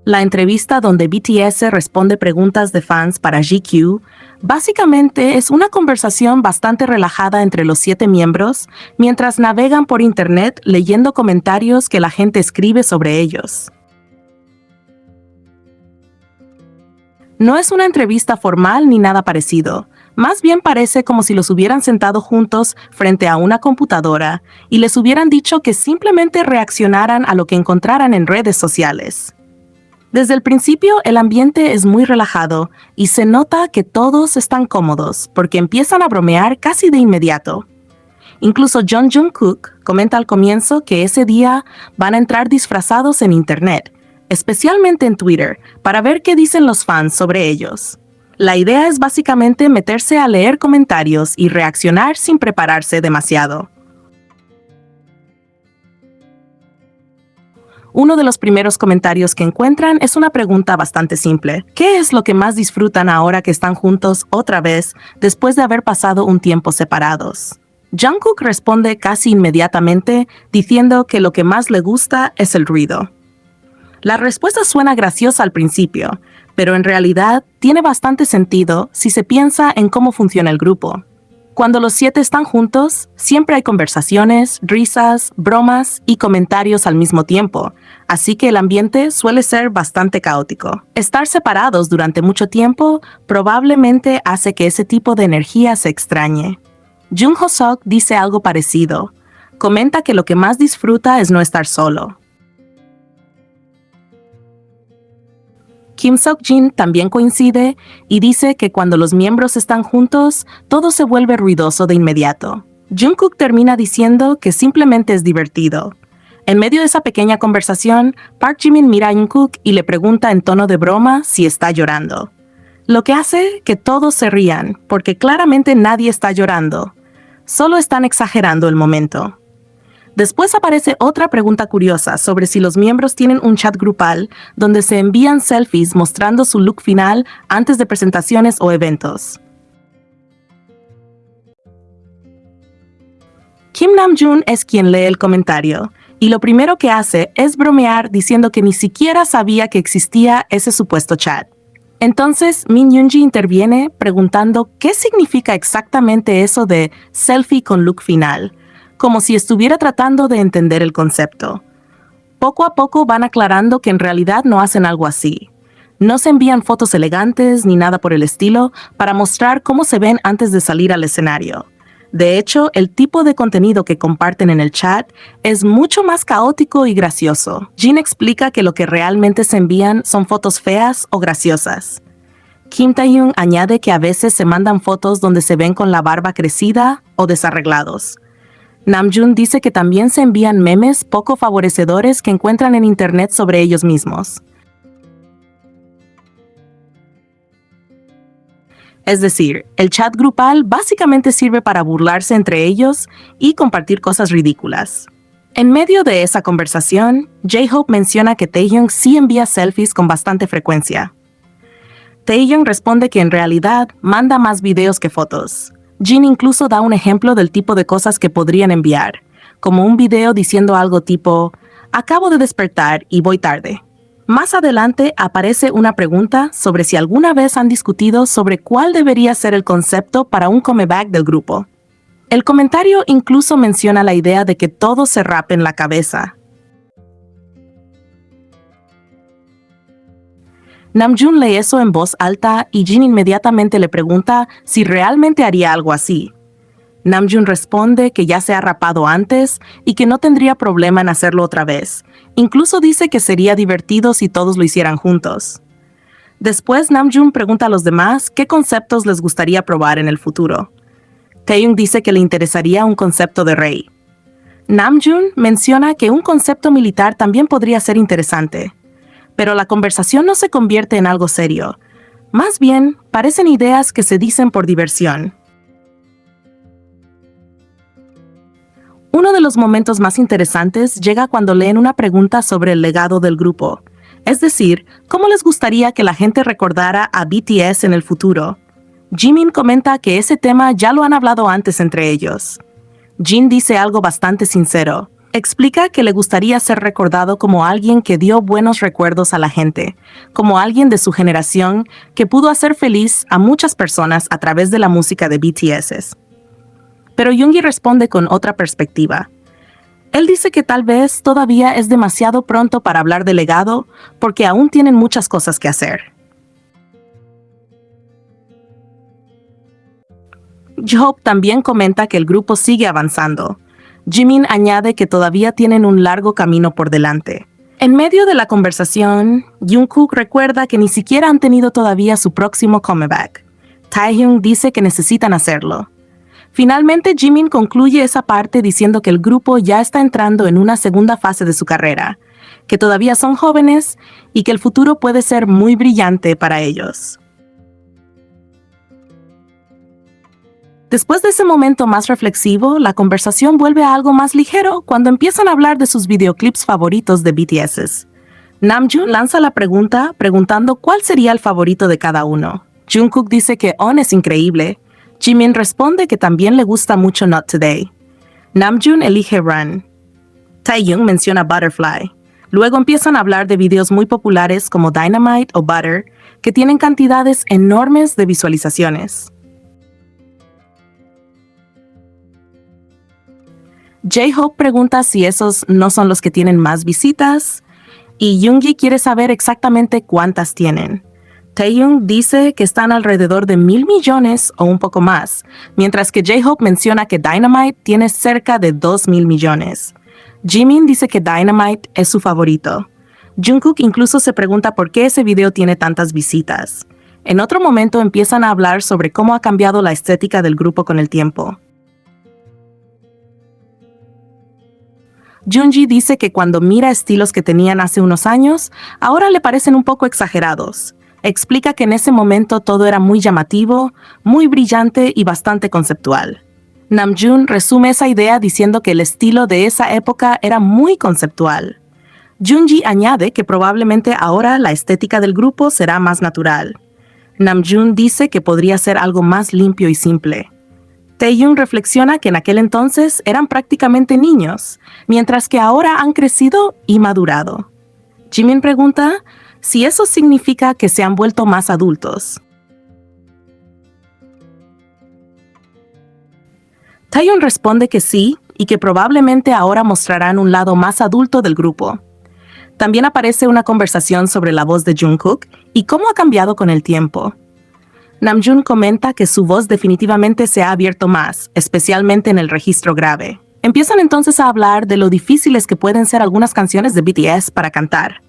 La entrevista donde BTS responde preguntas de fans para GQ básicamente es una conversación bastante relajada entre los 7 miembros mientras navegan por internet leyendo comentarios que la gente escribe sobre ellos. No es una entrevista formal ni nada parecido. Más bien parece como si los hubieran sentado juntos frente a una computadora y les hubieran dicho que simplemente reaccionaran a lo que encontraran en redes sociales. Desde el principio el ambiente es muy relajado y se nota que todos están cómodos porque empiezan a bromear casi de inmediato. Incluso Jung Kook comenta al comienzo que ese día van a entrar disfrazados en internet, especialmente en Twitter, para ver qué dicen los fans sobre ellos. La idea es básicamente meterse a leer comentarios y reaccionar sin prepararse demasiado. Uno de los primeros comentarios que encuentran es una pregunta bastante simple. ¿Qué es lo que más disfrutan ahora que están juntos otra vez después de haber pasado un tiempo separados? Jungkook responde casi inmediatamente diciendo que lo que más le gusta es el ruido. La respuesta suena graciosa al principio, pero en realidad tiene bastante sentido si se piensa en cómo funciona el grupo. Cuando los 7 están juntos, siempre hay conversaciones, risas, bromas y comentarios al mismo tiempo, así que el ambiente suele ser bastante caótico. Estar separados durante mucho tiempo probablemente hace que ese tipo de energía se extrañe. Jung Ho-seok dice algo parecido. Comenta que lo que más disfruta es no estar solo. Kim Seok-jin también coincide y dice que cuando los miembros están juntos, todo se vuelve ruidoso de inmediato. Jungkook termina diciendo que simplemente es divertido. En medio de esa pequeña conversación, Park Jimin mira a Jungkook y le pregunta en tono de broma si está llorando. Lo que hace que todos se rían, porque claramente nadie está llorando. Solo están exagerando el momento. Después aparece otra pregunta curiosa sobre si los miembros tienen un chat grupal donde se envían selfies mostrando su look final antes de presentaciones o eventos. Kim Namjoon es quien lee el comentario, y lo primero que hace es bromear diciendo que ni siquiera sabía que existía ese supuesto chat. Entonces Min Yoongi interviene preguntando qué significa exactamente eso de selfie con look final, como si estuviera tratando de entender el concepto. Poco a poco van aclarando que en realidad no hacen algo así. No se envían fotos elegantes ni nada por el estilo para mostrar cómo se ven antes de salir al escenario. De hecho, el tipo de contenido que comparten en el chat es mucho más caótico y gracioso. Jin explica que lo que realmente se envían son fotos feas o graciosas. Kim Taehyung añade que a veces se mandan fotos donde se ven con la barba crecida o desarreglados. Namjoon dice que también se envían memes poco favorecedores que encuentran en internet sobre ellos mismos. Es decir, el chat grupal básicamente sirve para burlarse entre ellos y compartir cosas ridículas. En medio de esa conversación, J-Hope menciona que Taehyung sí envía selfies con bastante frecuencia. Taehyung responde que en realidad manda más videos que fotos. Jin incluso da un ejemplo del tipo de cosas que podrían enviar, como un video diciendo algo tipo, acabo de despertar y voy tarde. Más adelante aparece una pregunta sobre si alguna vez han discutido sobre cuál debería ser el concepto para un comeback del grupo. El comentario incluso menciona la idea de que todos se rapen la cabeza. Namjoon lee eso en voz alta y Jin inmediatamente le pregunta si realmente haría algo así. Namjoon responde que ya se ha rapado antes y que no tendría problema en hacerlo otra vez. Incluso dice que sería divertido si todos lo hicieran juntos. Después Namjoon pregunta a los demás qué conceptos les gustaría probar en el futuro. Taehyung dice que le interesaría un concepto de rey. Namjoon menciona que un concepto militar también podría ser interesante. Pero la conversación no se convierte en algo serio. Más bien, parecen ideas que se dicen por diversión. Uno de los momentos más interesantes llega cuando leen una pregunta sobre el legado del grupo. Es decir, ¿cómo les gustaría que la gente recordara a BTS en el futuro? Jimin comenta que ese tema ya lo han hablado antes entre ellos. Jin dice algo bastante sincero. Explica que le gustaría ser recordado como alguien que dio buenos recuerdos a la gente, como alguien de su generación que pudo hacer feliz a muchas personas a través de la música de BTS. Pero Yoongi responde con otra perspectiva. Él dice que tal vez todavía es demasiado pronto para hablar de legado porque aún tienen muchas cosas que hacer. J-Hope también comenta que el grupo sigue avanzando. Jimin añade que todavía tienen un largo camino por delante. En medio de la conversación, Jungkook recuerda que ni siquiera han tenido todavía su próximo comeback. Taehyung dice que necesitan hacerlo. Finalmente, Jimin concluye esa parte diciendo que el grupo ya está entrando en una segunda fase de su carrera, que todavía son jóvenes y que el futuro puede ser muy brillante para ellos. Después de ese momento más reflexivo, la conversación vuelve a algo más ligero cuando empiezan a hablar de sus videoclips favoritos de BTS. Namjoon lanza la pregunta preguntando cuál sería el favorito de cada uno. Jungkook dice que On es increíble. Jimin responde que también le gusta mucho Not Today. Namjoon elige Run. Taehyung menciona Butterfly. Luego empiezan a hablar de videos muy populares como Dynamite o Butter, que tienen cantidades enormes de visualizaciones. J-Hope pregunta si esos no son los que tienen más visitas, y Yoongi quiere saber exactamente cuántas tienen. Taehyung dice que están alrededor de 1,000 millones o un poco más, mientras que J-Hope menciona que Dynamite tiene cerca de 2,000 millones. Jimin dice que Dynamite es su favorito. Jungkook incluso se pregunta por qué ese video tiene tantas visitas. En otro momento empiezan a hablar sobre cómo ha cambiado la estética del grupo con el tiempo. Yoongi dice que cuando mira estilos que tenían hace unos años, ahora le parecen un poco exagerados. Explica que en ese momento todo era muy llamativo, muy brillante y bastante conceptual. Namjoon resume esa idea diciendo que el estilo de esa época era muy conceptual. Yoongi añade que probablemente ahora la estética del grupo será más natural. Namjoon dice que podría ser algo más limpio y simple. Taehyung reflexiona que en aquel entonces eran prácticamente niños, mientras que ahora han crecido y madurado. Jimin pregunta si eso significa que se han vuelto más adultos. Taehyung responde que sí y que probablemente ahora mostrarán un lado más adulto del grupo. También aparece una conversación sobre la voz de Jungkook y cómo ha cambiado con el tiempo. Namjoon comenta que su voz definitivamente se ha abierto más, especialmente en el registro grave. Empiezan entonces a hablar de lo difíciles que pueden ser algunas canciones de BTS para cantar.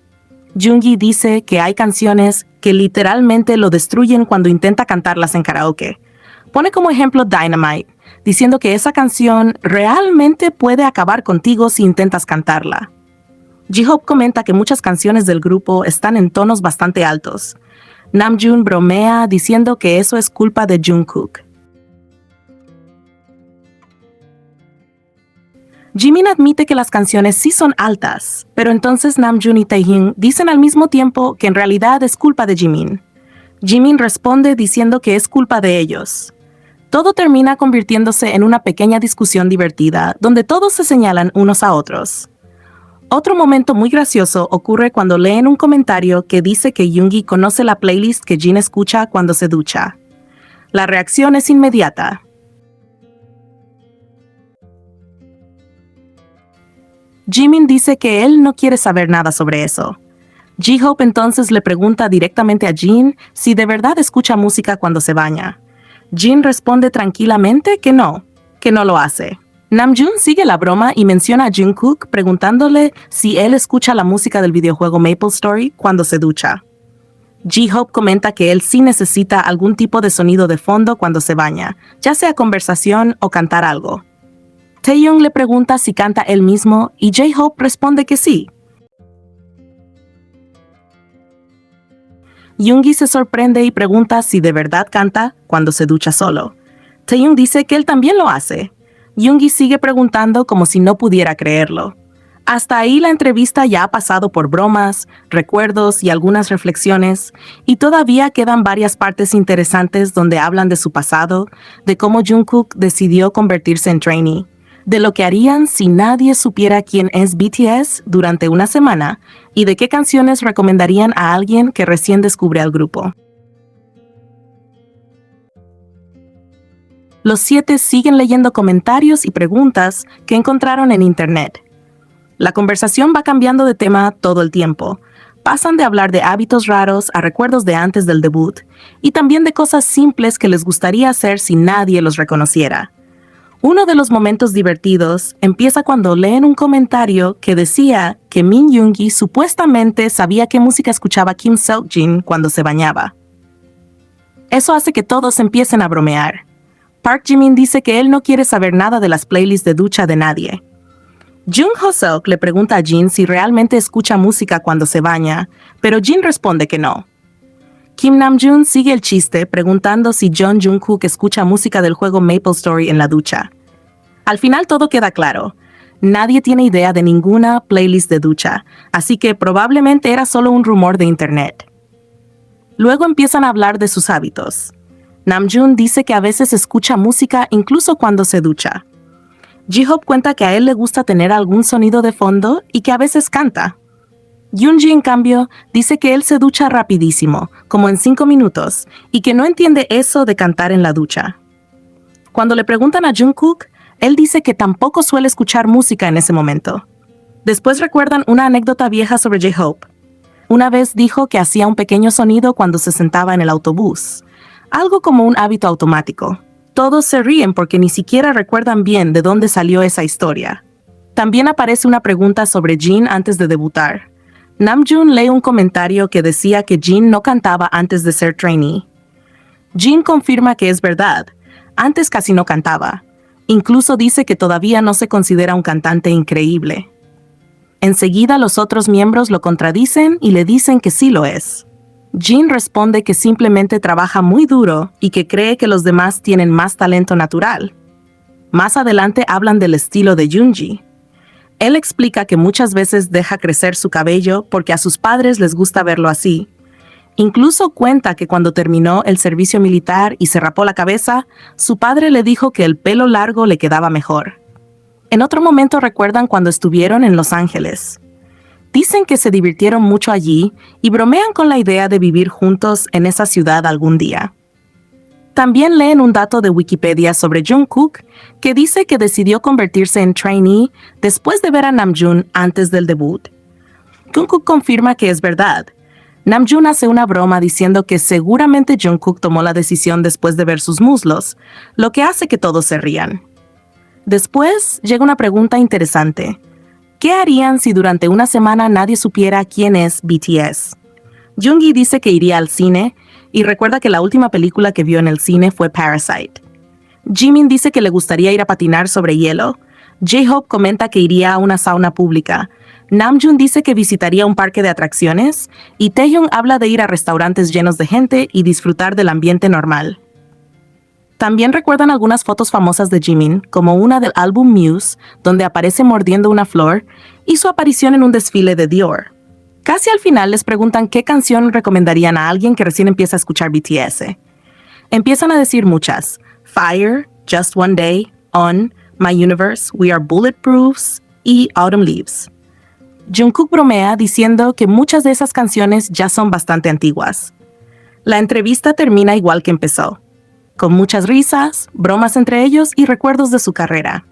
Yoongi dice que hay canciones que literalmente lo destruyen cuando intenta cantarlas en karaoke. Pone como ejemplo Dynamite, diciendo que esa canción realmente puede acabar contigo si intentas cantarla. J-Hope comenta que muchas canciones del grupo están en tonos bastante altos. Namjoon bromea diciendo que eso es culpa de Jungkook. Jimin admite que las canciones sí son altas, pero entonces Namjoon y Taehyung dicen al mismo tiempo que en realidad es culpa de Jimin. Jimin responde diciendo que es culpa de ellos. Todo termina convirtiéndose en una pequeña discusión divertida, donde todos se señalan unos a otros. Otro momento muy gracioso ocurre cuando leen un comentario que dice que Yoongi conoce la playlist que Jin escucha cuando se ducha. La reacción es inmediata. Jimin dice que él no quiere saber nada sobre eso. J-Hope entonces le pregunta directamente a Jin si de verdad escucha música cuando se baña. Jin responde tranquilamente que no lo hace. Namjoon sigue la broma y menciona a Jungkook preguntándole si él escucha la música del videojuego Maple Story cuando se ducha. J-Hope comenta que él sí necesita algún tipo de sonido de fondo cuando se baña, ya sea conversación o cantar algo. Taehyung le pregunta si canta él mismo y J-Hope responde que sí. Yoongi se sorprende y pregunta si de verdad canta cuando se ducha solo. Taehyung dice que él también lo hace. Yoongi sigue preguntando como si no pudiera creerlo. Hasta ahí la entrevista ya ha pasado por bromas, recuerdos y algunas reflexiones, y todavía quedan varias partes interesantes donde hablan de su pasado, de cómo Jungkook decidió convertirse en trainee, de lo que harían si nadie supiera quién es BTS durante una semana y de qué canciones recomendarían a alguien que recién descubre al grupo. Los 7 siguen leyendo comentarios y preguntas que encontraron en Internet. La conversación va cambiando de tema todo el tiempo. Pasan de hablar de hábitos raros a recuerdos de antes del debut y también de cosas simples que les gustaría hacer si nadie los reconociera. Uno de los momentos divertidos empieza cuando leen un comentario que decía que Min Yoongi supuestamente sabía qué música escuchaba Kim Seokjin cuando se bañaba. Eso hace que todos empiecen a bromear. Park Jimin dice que él no quiere saber nada de las playlists de ducha de nadie. Jung Ho-seok le pregunta a Jin si realmente escucha música cuando se baña, pero Jin responde que no. Kim Namjoon sigue el chiste preguntando si John Jungkook escucha música del juego MapleStory en la ducha. Al final todo queda claro. Nadie tiene idea de ninguna playlist de ducha, así que probablemente era solo un rumor de internet. Luego empiezan a hablar de sus hábitos. Namjoon dice que a veces escucha música incluso cuando se ducha. J-Hope cuenta que a él le gusta tener algún sonido de fondo y que a veces canta. Yoongi, en cambio, dice que él se ducha rapidísimo, como en 5 minutos, y que no entiende eso de cantar en la ducha. Cuando le preguntan a Jungkook, él dice que tampoco suele escuchar música en ese momento. Después recuerdan una anécdota vieja sobre J-Hope. Una vez dijo que hacía un pequeño sonido cuando se sentaba en el autobús, algo como un hábito automático. Todos se ríen porque ni siquiera recuerdan bien de dónde salió esa historia. También aparece una pregunta sobre Jin antes de debutar. Namjoon lee un comentario que decía que Jin no cantaba antes de ser trainee. Jin confirma que es verdad. Antes casi no cantaba. Incluso dice que todavía no se considera un cantante increíble. Enseguida los otros miembros lo contradicen y le dicen que sí lo es. Jin responde que simplemente trabaja muy duro y que cree que los demás tienen más talento natural. Más adelante hablan del estilo de Yoongi. Él explica que muchas veces deja crecer su cabello porque a sus padres les gusta verlo así. Incluso cuenta que cuando terminó el servicio militar y se rapó la cabeza, su padre le dijo que el pelo largo le quedaba mejor. En otro momento recuerdan cuando estuvieron en Los Ángeles. Dicen que se divirtieron mucho allí y bromean con la idea de vivir juntos en esa ciudad algún día. También leen un dato de Wikipedia sobre Jungkook que dice que decidió convertirse en trainee después de ver a Namjoon antes del debut. Jungkook confirma que es verdad. Namjoon hace una broma diciendo que seguramente Jungkook tomó la decisión después de ver sus muslos, lo que hace que todos se rían. Después llega una pregunta interesante. ¿Qué harían si durante una semana nadie supiera quién es BTS? Yoongi dice que iría al cine y recuerda que la última película que vio en el cine fue Parasite. Jimin dice que le gustaría ir a patinar sobre hielo. J-Hope comenta que iría a una sauna pública. Namjoon dice que visitaría un parque de atracciones y Taehyung habla de ir a restaurantes llenos de gente y disfrutar del ambiente normal. También recuerdan algunas fotos famosas de Jimin, como una del álbum Muse, donde aparece mordiendo una flor, y su aparición en un desfile de Dior. Casi al final les preguntan qué canción recomendarían a alguien que recién empieza a escuchar BTS. Empiezan a decir muchas: Fire, Just One Day, On, My Universe, We Are Bulletproofs y Autumn Leaves. Jungkook bromea diciendo que muchas de esas canciones ya son bastante antiguas. La entrevista termina igual que empezó, con muchas risas, bromas entre ellos y recuerdos de su carrera.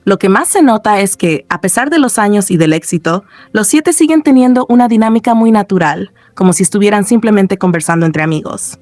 Lo que más se nota es que, a pesar de los años y del éxito, los 7 siguen teniendo una dinámica muy natural, como si estuvieran simplemente conversando entre amigos.